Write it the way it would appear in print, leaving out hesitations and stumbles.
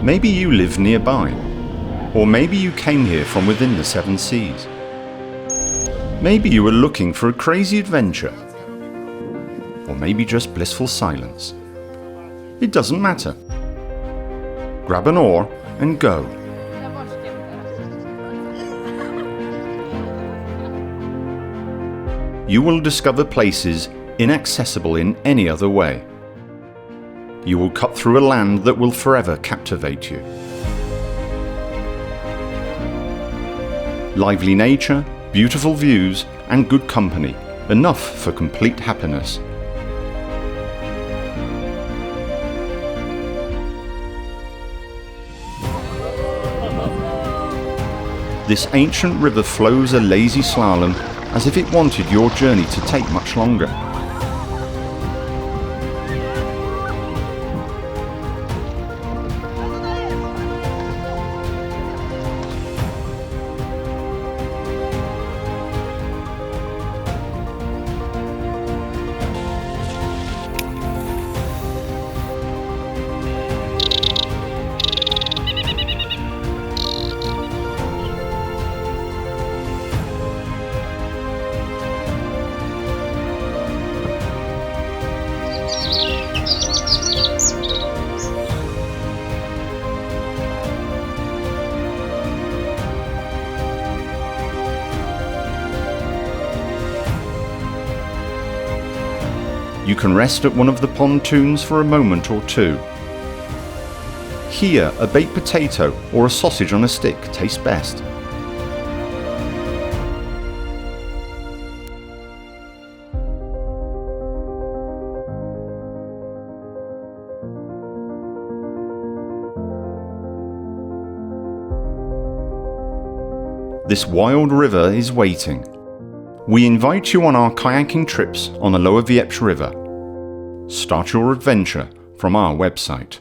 Maybe you live nearby, or maybe you came here from within the 7 seas. Maybe you were looking for a crazy adventure, or maybe just blissful silence. It doesn't matter. Grab an oar and go. You will discover places inaccessible in any other way. You will cut through a land that will forever captivate you. Lively nature, beautiful views, and good company, enough for complete happiness. This ancient river flows a lazy slalom as if it wanted your journey to take much longer. You can rest at one of the pontoons for a moment or two. Here, a baked potato or a sausage on a stick tastes best. This wild river is waiting. We invite you on our kayaking trips on the lower Wieprz River. Start your adventure from our website.